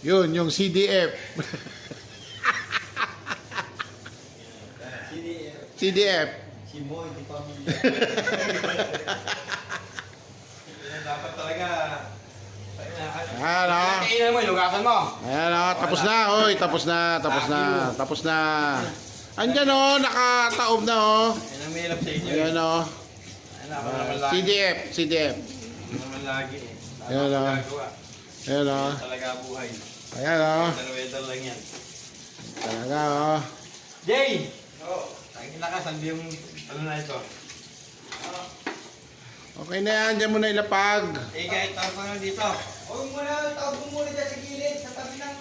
Yun, yung CDF. CDF. Simoy, di pamilya. Dapat talaga. Ayan o. Kainan mo, lugasan mo. Ayan o, tapos na. Oy, tapos na, tapos na, tapos na. Andyan o, nakataob na o. Yan ang mahirap sa inyo. Ayan o. Ayan ako naman lagi. CDF, CDF. Ako naman lagi. Ayan o. Ayan o. Talaga buhay. Ayan o. Weather lang yan. Talaga o. Jay! Oo. Tangin na ka, sandi yung ano na ito. Okay na yan, dyan mo na ilapag. Eh, kahit tawag ko na dito. Huwag mo na, tawag mo muna dyan sa gilid, sa tabi ng,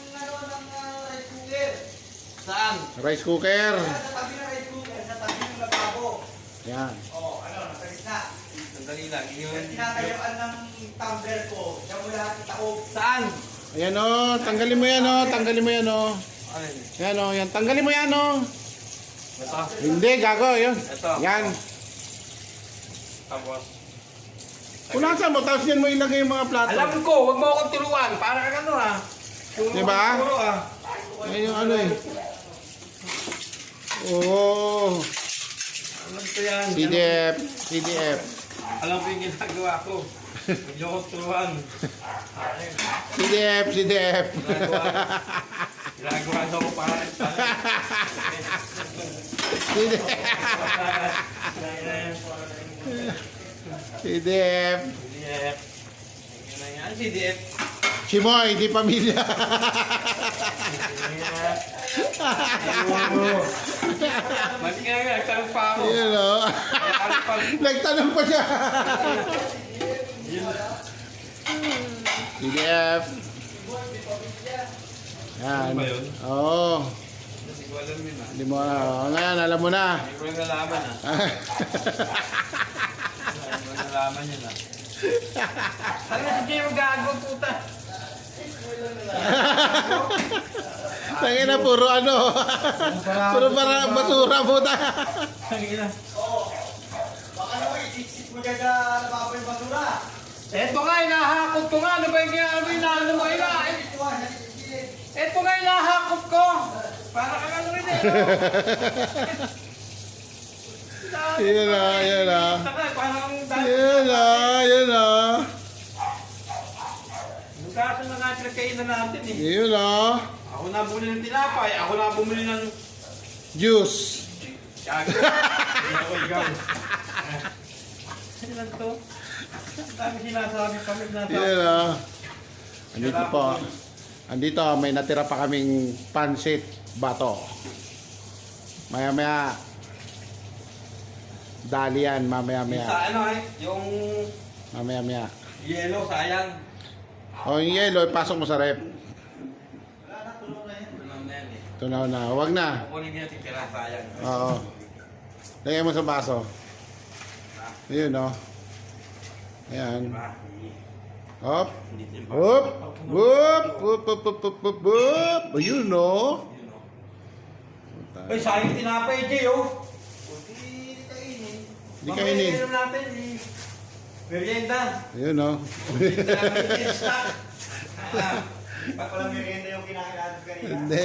rice cooker. Saan? Rice cooker. Sa tabi ng rice cooker, sa tabi ng lababo. Yan. Nasa gitna. Sandali lang. Tinatayuan ng tumbler ko, siya mo lahat itaob. Saan? Ayan o, tanggalin mo yan o, tanggalin mo yan o. Ano yun? Yan o, yan, tanggalin mo yan o. Ito. Hindi, gago, yun. Ito. Yan. Tapos. Punasan mo, tapos yan mo ilagay yung mga plato. Alam ko, huwag mo akong turuan. Para ka ano ha. Diba? Turo ah. Yan yung ano eh. Oo. Alam ko yan. CDF, CDF. Alam ko yung ginagawa ko. Huwag niyo akong turuan. CDF, CDF. Ginagawa daw ko para CDF. CDF. CDF. Ano CDF? Chimoy, di pamilya. Mati ka nga, nagtanong pa ako. Yun o. Nagtanong pa siya. CDF. Yan. Ano ba yun? Oo. Hindi ko alam yun ah. Hindi mo na. Ngayon, alam mo na. Hindi ko lang nalaman ah. Hindi ko nalaman yun ah. Ano si Jay magago puta? Tangina, puro ano. Puro para basura po ta. Tangina. Baka naman, isip mo dyan sa lababo yung basura. Eto nga, inahakot ko nga. Ano ba yung inaano mo? Eto nga, inahakot ko. Para ka ano rin eh. Yun na, yun na. Parang Yun na, yun na. Bukasan na nga pinagkainan natin eh. Yun na. Ako na bumili ng tinapay. Ako na bumili ng... Juice. Gago. Hindi ako ikaw. Ano lang to? Ang dami sinasabi kami na Yun na. Andito po. Andito, may natira pa kaming pansit bato. Maya-maya. Dali yan, Sa mamaya-maya. ano eh, yung Mamaya-maya. yellow, sayang. O, yung yellow, ipasok mo sa rep. Ano na yan eh. Tunaw na. Huwag na. Kukunin niya titira, sayang. Oo. Lagay mo sa baso. Ayun, o. Ayan. Diba? Hop. Hindi din ba? Hop. Hop. Hop. Hop. Hop. Hop. Hop. Hop. Ayun, o. Yun, oh. Ay, sayang tinapay, Jay, oh. Hindi kainin. Mamaya natin, merienda. Ayun, o. Merienda natin, snack. Baka lang merienda yung kinain natin kanina. Hindi.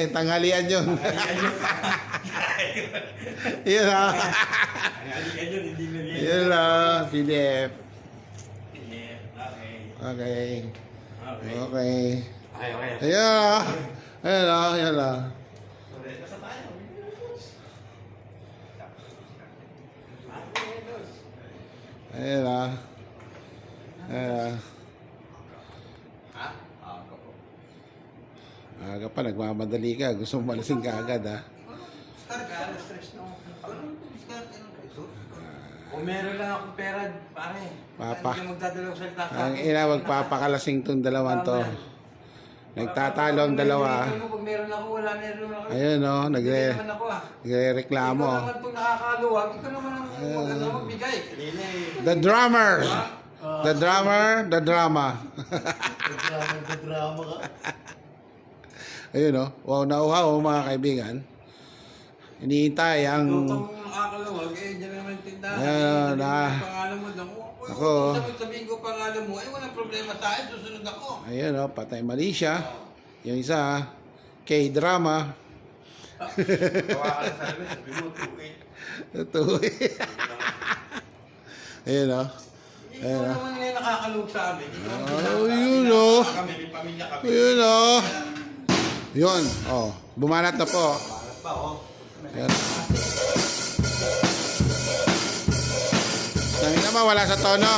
Tanghalian yun. Ayan yun. Ayun, o. Ayan yun, hindi merienda. Ayun, o. CDF. Okay. Okay. Okay. Okay. Okay, okay. Ayun, o. Ayun, o. Ayun, o. Basta tayo. Ayun, o. Ayun, o. Ha? Ako po. Aga pa, nagmamadali ka. Gusto mo malasing ka agad, ha? Stress na ako. Kung meron lang akong pera, pare. Papa. Hindi ka magdadalaw salita sa Ang akin. ina, magpapakalasing tong dalawang to. Nagtatalo ang dalawa. Pag meron ako, wala meron ako. Ayun, o. Hindi naman ako ah. Nagre-reklamo. Ikaw naman itong nakakaluwag. Ikaw naman ang maganda magbigay. Kanina eh. The drummer. The drummer, the drama. Drama ka. Ayun, o. Wow, nauhaw, mga kaibigan. Iniintay ang... Itong nakakaluwag, eh, dyan naman tindahan. Ayan, Hindi na. mo pangalan mo lang. Ako. Sabihin ko pangalan mo, eh, walang problema sa akin, susunod ako. Ayun, o. Patay mali siya. Yung isa, K-drama. Gawa ka na sa amin, sabi mo, 2-8. Ito. Ayun o. Ikaw naman nga yung nakakalog sa amin. Oh, yun o. Kami, may pamilya kami. Yun o. Yun. Oh, bumanat na po. Parang pa, oh. Yan. Tangin naman, wala sa tono.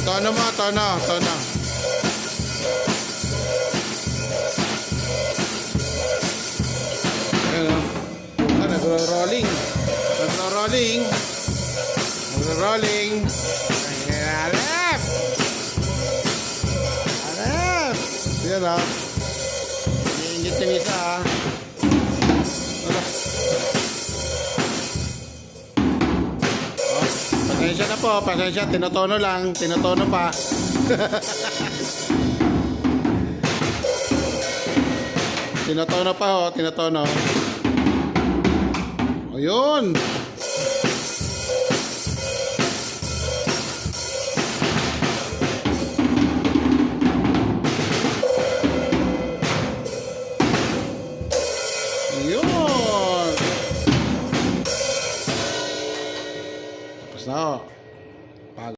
Tono mo, tono. Ayan o. Ah, nagro-rolling. Ayan, alep. Yan o. Iingit yung isa ah. Wala. Oh, pasensya na po, tinotono lang, tinotono pa. Tinotono pa ho, tinotono. O yun. Yun. Tapos na ho.